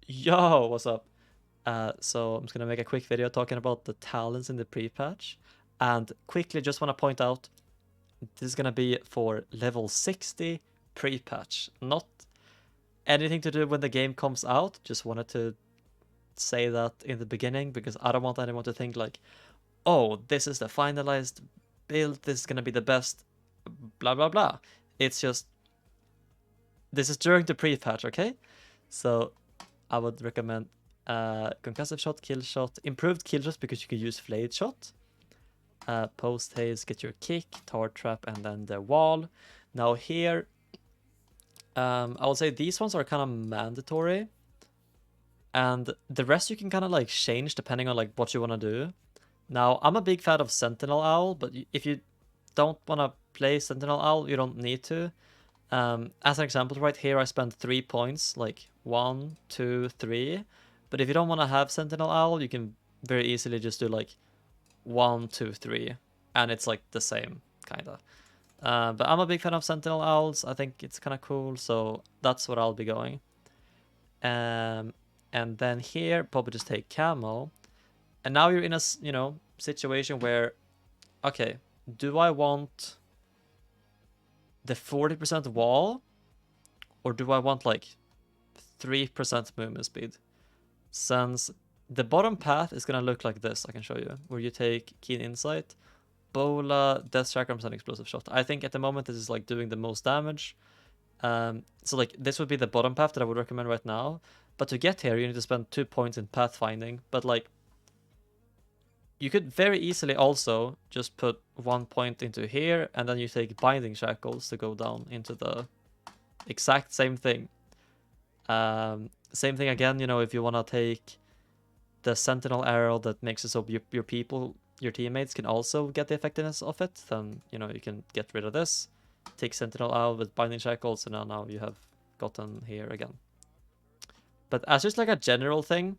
Yo, what's up? So I'm just gonna make a quick video talking about the talents in the pre-patch, and quickly just want to point out this is gonna be for level 60 pre-patch, not anything to do when the game comes out. Just wanted to say that in the beginning because I don't want anyone to think like, oh, this is the finalized build, this is gonna be the best, blah blah blah. It's just this is during the pre-patch, okay? So I would recommend concussive shot, kill shot, improved kill shot because you can use flayed shot. Post haste, get your kick, tar trap, and then the wall. Now here, I would say these ones are kind of mandatory, and the rest you can kind of like change depending on like what you want to do. Now I'm a big fan of Sentinel Owl, but if you don't want to play Sentinel Owl, you don't need to. As an example, right here, I spent 3 points, like 1, 2, 3. But if you don't want to have Sentinel Owl, you can very easily just do like 1, 2, 3, and it's like the same, kind of. But I'm a big fan of Sentinel Owls. I think it's kind of cool, so that's what I'll be going. And then here, probably just take Camo. And now you're in a, situation where, okay, do I want the 40% wall, or do I want like 3% movement speed? Since the bottom path is gonna look like this, I can show you, where you take Keen Insight, Bola, Death Chakrams, and Explosive Shot. I think at the moment this is like doing the most damage. So like this would be the bottom path that I would recommend right now. But to get here, you need to spend 2 points in pathfinding. But like, you could very easily also just put 1 point into here, and then you take Binding Shackles to go down into the exact same thing. Same thing again, if you want to take the Sentinel Arrow that makes it so your people, your teammates can also get the effectiveness of it, then, you can get rid of this, take Sentinel out with Binding Shackles, and now you have gotten here again. But as just like a general thing,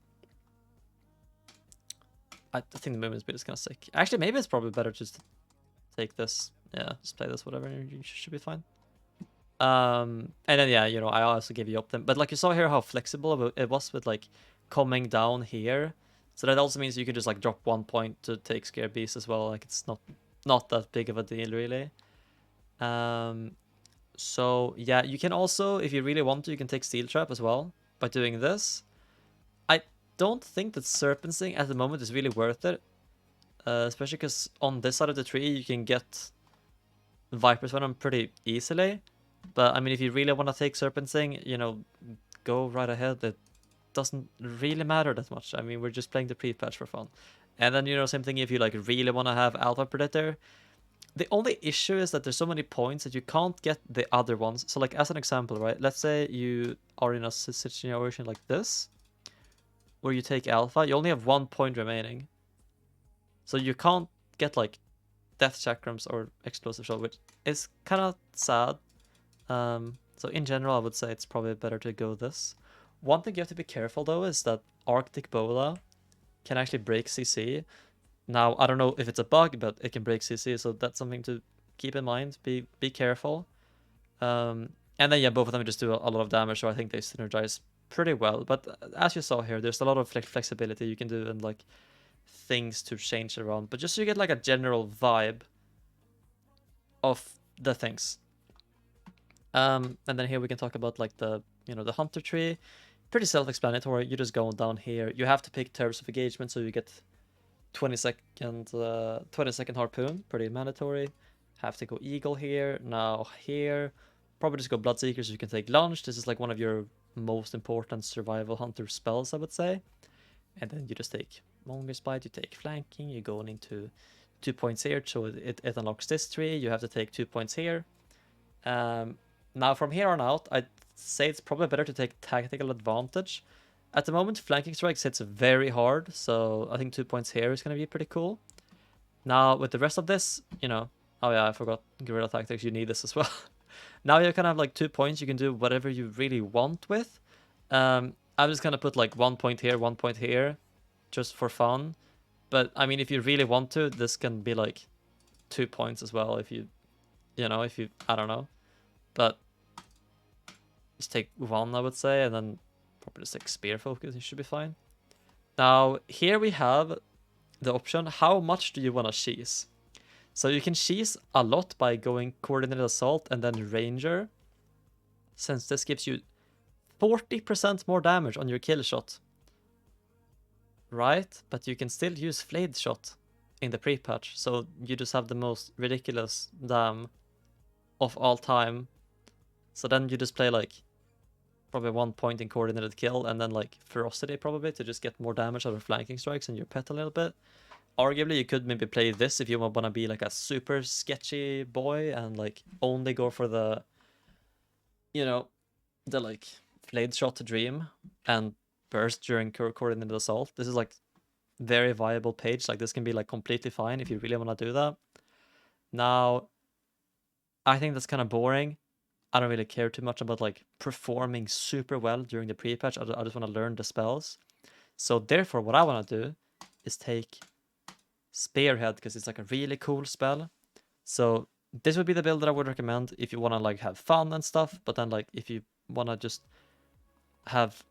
I think the movement speed is kind of sick. Actually, maybe it's probably better just to take this. Yeah, just play this, whatever, you should be fine. And then, yeah, I also gave you up them. But like you saw here how flexible it was with like coming down here. So that also means you can just like drop 1 point to take Scare Beast as well. Like it's not that big of a deal really. So yeah, you can also, if you really want to, you can take Steel Trap as well by doing this. I don't think that Serpent Sting at the moment is really worth it. Especially because on this side of the tree you can get Viper's Venom pretty easily. But I mean, if you really want to take Serpent Sting, go right ahead. It doesn't really matter that much. I mean, we're just playing the pre-patch for fun. And then, same thing if you like really want to have Alpha Predator. The only issue is that there's so many points that you can't get the other ones. So like as an example, right? Let's say you are in a situation like this, where you take Alpha, you only have 1 point remaining. So you can't get like Death Chakrams or Explosive Shot, which is kind of sad. So in general, I would say it's probably better to go this. One thing you have to be careful though is that Arctic Bola can actually break CC. Now, I don't know if it's a bug, but it can break CC, so that's something to keep in mind. Be careful. And then, yeah, both of them just do a lot of damage, so I think they synergize pretty well. But as you saw here, there's a lot of flexibility you can do and like things to change around. But just so you get like a general vibe of the things. And then here we can talk about like the hunter tree. Pretty self-explanatory. You just go down here. You have to pick terms of engagement, so you get 20-second harpoon. Pretty mandatory. Have to go eagle here. Now here, probably just go bloodseeker so you can take lunge. This is like one of your most important survival hunter spells, I would say. And then you just take mongoose bite. You take flanking. You're going into 2 points here, so it unlocks this tree. You have to take 2 points here. Now from here on out, I'd say it's probably better to take tactical advantage. At the moment, flanking strikes hits very hard, so I think 2 points here is going to be pretty cool. Now with the rest of this, oh yeah, I forgot guerrilla tactics, you need this as well. Now you kind of have like 2 points, you can do whatever you really want with. I'm just going to put like 1 point here, 1 point here, just for fun. But I mean, if you really want to, this can be like 2 points as well if you, I don't know. But just take 1, I would say, and then probably just like spear focus, you should be fine. Now, here we have the option, how much do you want to cheese? So you can cheese a lot by going coordinated assault and then ranger, since this gives you 40% more damage on your kill shot. Right? But you can still use flayed shot in the pre-patch, so you just have the most ridiculous dam of all time. So then you just play like probably 1 point in coordinated kill and then like ferocity probably to just get more damage out of flanking strikes and your pet a little bit. Arguably you could maybe play this if you want to be like a super sketchy boy and like only go for the, you know, the like flayed shot dream and burst during coordinated assault. This is like very viable page. Like this can be like completely fine if you really want to do that. Now, I think that's kind of boring. I don't really care too much about like performing super well during the pre-patch. I just want to learn the spells. So therefore, what I want to do is take Spearhead because it's like a really cool spell. So this would be the build that I would recommend if you want to like have fun and stuff. But then like if you want to just have,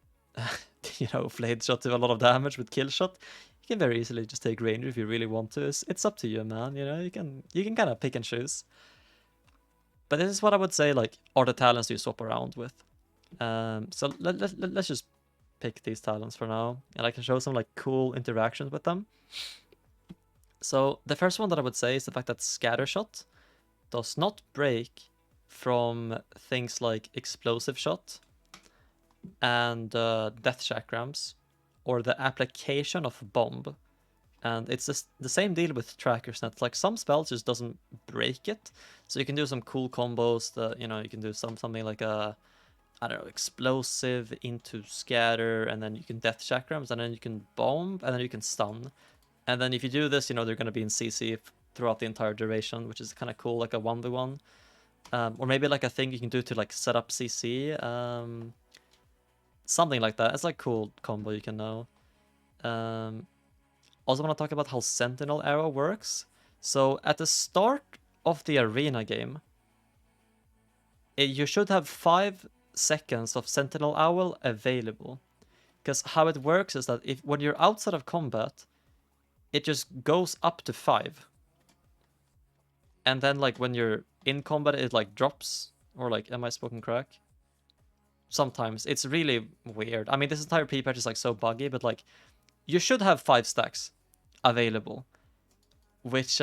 you know, flayed shot to a lot of damage with kill shot, you can very easily just take ranger if you really want to. It's up to you, man. You know, you can kind of pick and choose. But this is what I would say, like, are the talents you swap around with. So let's just pick these talents for now, and I can show some like cool interactions with them. So the first one that I would say is the fact that scatter shot does not break from things like explosive shot and death chakrams or the application of bomb. And it's just the same deal with Tracker's Net. Like some spells just doesn't break it. So you can do some cool combos that, you know, you can do something like a, I don't know, explosive into scatter, and then you can death chakrams, and then you can bomb, and then you can stun. And then if you do this, you know, they're going to be in CC throughout the entire duration, which is kind of cool, like a 1v1. Or maybe like a thing you can do to like set up CC. Something like that. It's like cool combo you can know. Also want to talk about how Sentinel Arrow works. So at the start of the arena game, you should have 5 seconds of Sentinel Owl available. Because how it works is that when you're outside of combat, it just goes up to 5. And then like when you're in combat, it like drops. Or like, am I spoken crack? Sometimes. It's really weird. I mean, this entire pre-patch is like so buggy, but like, you should have 5 stacks available, which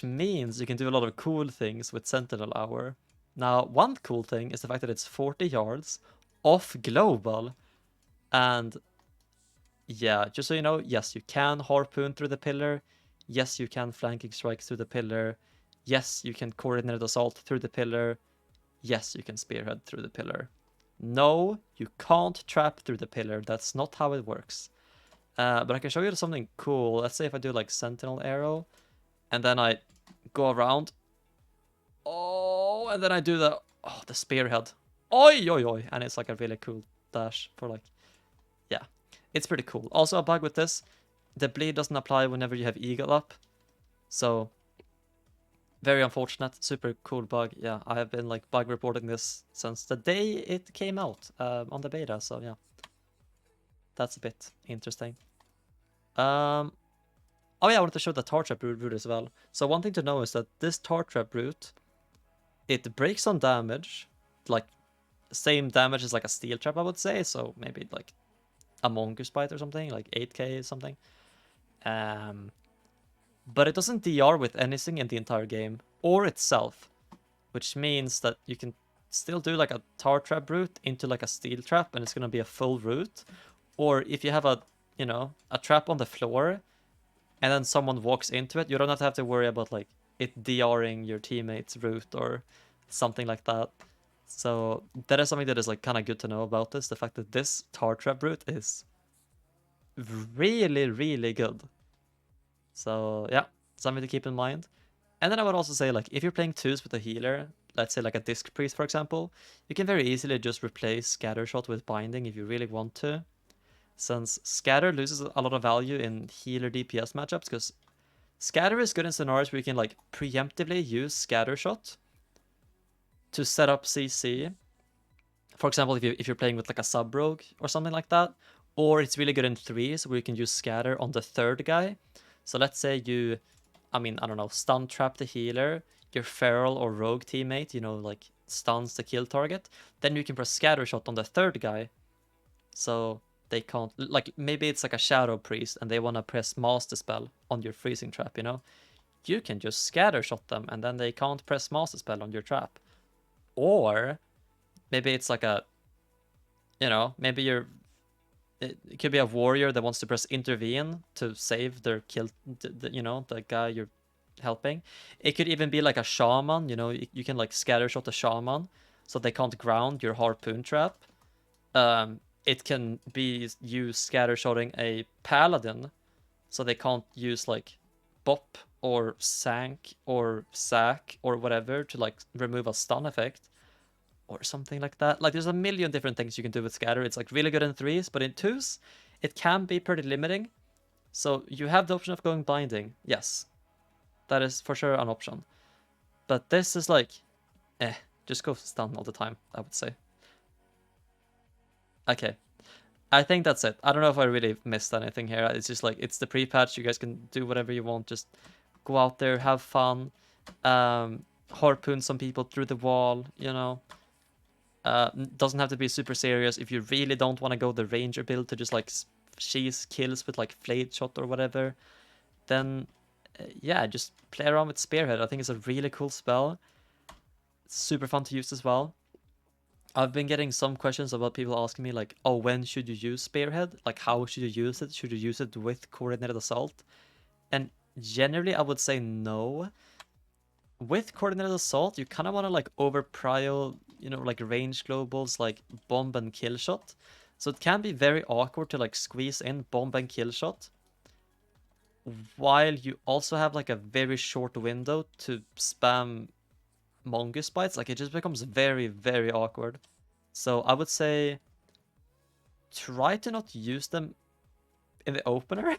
means you can do a lot of cool things with Sentinel Hour. Now, one cool thing is the fact that it's 40 yards off global, and yeah, just so you know, yes, you can harpoon through the pillar, yes, you can flanking strike through the pillar, yes, you can coordinated assault through the pillar, yes, you can spearhead through the pillar. No, you can't trap through the pillar. That's not how it works. But I can show you something cool. Let's say if I do like Sentinel Arrow, and then I go around. Oh, and then I do the spearhead. Oi, oi, oi. And it's like a really cool dash for like, yeah, it's pretty cool. Also a bug with this, the bleed doesn't apply whenever you have Eagle up. So, very unfortunate, super cool bug. Yeah, I have been like bug reporting this since the day it came out on the beta. So yeah, that's a bit interesting. Oh yeah, I wanted to show the tar trap route as well. So one thing to know is that this tar trap route, it breaks on damage, like same damage as like a steel trap, I would say. So maybe like a mongoose bite or something, like 8k something. But it doesn't DR with anything in the entire game or itself, which means that you can still do like a tar trap route into like a steel trap, and it's gonna be a full route. Or if you have a, you know, a trap on the floor, and then someone walks into it, you don't have to worry about like it DRing your teammate's route or something like that. So that is something that is like kind of good to know about this. The fact that this tar trap route is really, really good. So yeah, something to keep in mind. And then I would also say, like, if you're playing twos with a healer, let's say like a disc priest, for example, you can very easily just replace scatter shot with binding if you really want to. Since scatter loses a lot of value in healer DPS matchups, because scatter is good in scenarios where you can like preemptively use scatter shot to set up CC For example, if you're playing with like a sub rogue or something like that, or it's really good in threes where you can use scatter on the third guy. So let's say you, I mean, I don't know, stun trap the healer, your feral or rogue teammate, you know, like stuns the kill target, then you can press scatter shot on the third guy. So they can't, like maybe it's like a shadow priest and they want to press master spell on your freezing trap, you know? You can just scatter shot them and then they can't press master spell on your trap. Or maybe it's like a, you know, maybe it could be a warrior that wants to press intervene to save their kill, you know, the guy you're helping. It could even be like a shaman, you know, you can like scatter shot a shaman so they can't ground your harpoon trap. It can be you scatter shotting a paladin so they can't use like bop or sank or sack or whatever to like remove a stun effect or something like that. Like there's a million different things you can do with scatter. It's like really good in threes, but in twos, it can be pretty limiting. So you have the option of going binding. Yes, that is for sure an option. But this is like, just go stun all the time, I would say. Okay, I think that's it. I don't know if I really missed anything here. It's just like, it's the pre-patch. You guys can do whatever you want. Just go out there, have fun, harpoon some people through the wall, you know. Doesn't have to be super serious. If you really don't want to go the ranger build to just like cheese kills with like flayed shot or whatever, then yeah, just play around with spearhead. I think it's a really cool spell. It's super fun to use as well. I've been getting some questions about people asking me like, oh, when should you use spearhead? Like, how should you use it? Should you use it with coordinated assault? And generally, I would say no. With coordinated assault, you kind of want to like over prio, you know, like range globals like bomb and kill shot. So it can be very awkward to like squeeze in bomb and kill shot while you also have like a very short window to spam mongoose bites. Like it just becomes very, very awkward. So I would say try to not use them in the opener,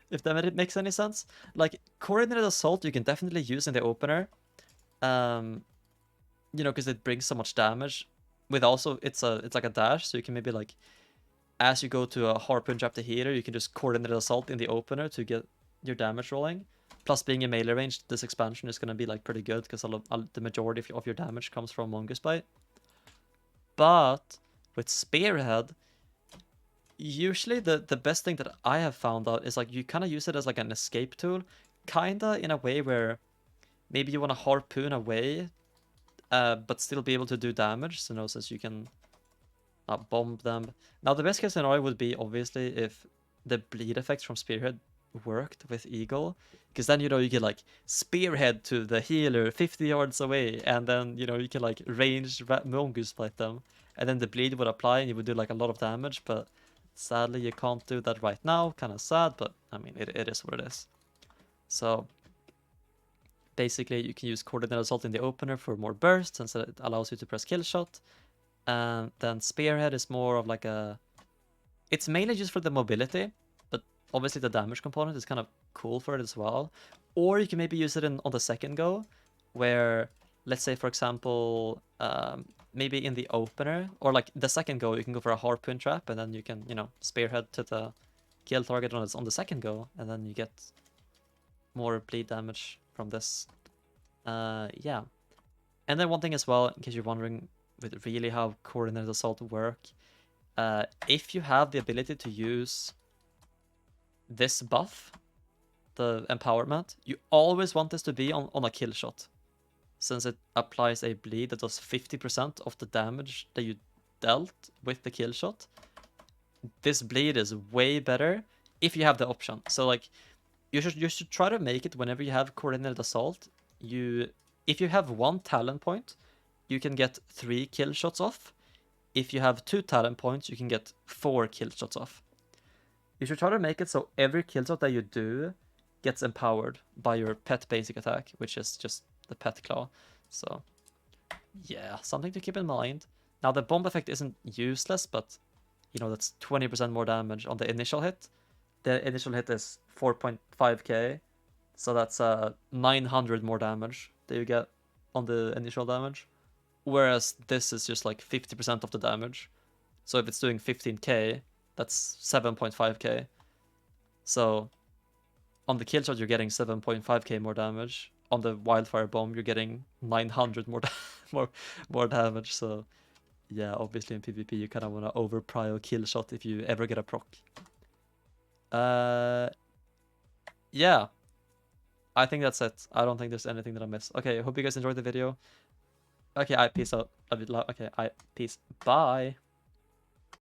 if that makes any sense. Like coordinated assault, you can definitely use in the opener. You know, because it brings so much damage. With also, it's like a dash, so you can maybe like, as you go to a harpoon trap the healer, you can just coordinate assault in the opener to get your damage rolling. Plus, being in melee range, this expansion is gonna be like pretty good because the majority of your damage comes from Mongoose Bite. But with Spearhead, usually the best thing that I have found out is like you kind of use it as like an escape tool, kinda in a way where maybe you want to harpoon away, but still be able to do damage. So, you know, since you can bomb them. Now, the best case scenario would be obviously if the bleed effect from Spearhead worked with Eagle, because then, you know, you can like Spearhead to the healer 50 yards away, and then, you know, you can like range Mongoose Bite them, and then the bleed would apply and you would do like a lot of damage, but sadly you can't do that right now. Kind of sad, but I mean, it is what it is. So basically you can use Coordinate Assault in the opener for more burst, since it allows you to press kill shot. And then Spearhead is more of like a... It's mainly just for the mobility, but obviously the damage component is kind of cool for it as well. Or you can maybe use it on the second go, where, let's say, for example, maybe in the opener, or like the second go, you can go for a harpoon trap, and then you can, you know, Spearhead to the kill target on the second go, and then you get more bleed damage from this. Yeah. And then one thing as well, in case you're wondering with really how coordinated assault work, if you have the ability to use this buff, the empowerment, you always want this to be on a kill shot, since it applies a bleed that does 50% of the damage that you dealt with the kill shot. This bleed is way better if you have the option. So like, you should try to make it whenever you have coordinated assault. If you have 1 talent point, you can get 3 kill shots off. If you have 2 talent points, you can get 4 kill shots off. You should try to make it so every kill shot that you do gets empowered by your pet basic attack, which is just the pet claw. So yeah, something to keep in mind. Now the bomb effect isn't useless, but you know, that's 20% more damage on the initial hit. The initial hit is 4.5k, so that's 900 more damage that you get on the initial damage. Whereas this is just like 50% of the damage. So if it's doing 15k, that's 7.5k. So on the kill shot, you're getting 7.5k more damage. On the wildfire bomb, you're getting 900 more damage. So yeah, obviously in PvP, you kind of want to over prio kill shot if you ever get a proc. Yeah, I think that's it. I don't think there's anything that I missed. Okay, I hope you guys enjoyed the video. Okay, I peace out. Okay, I peace. Bye.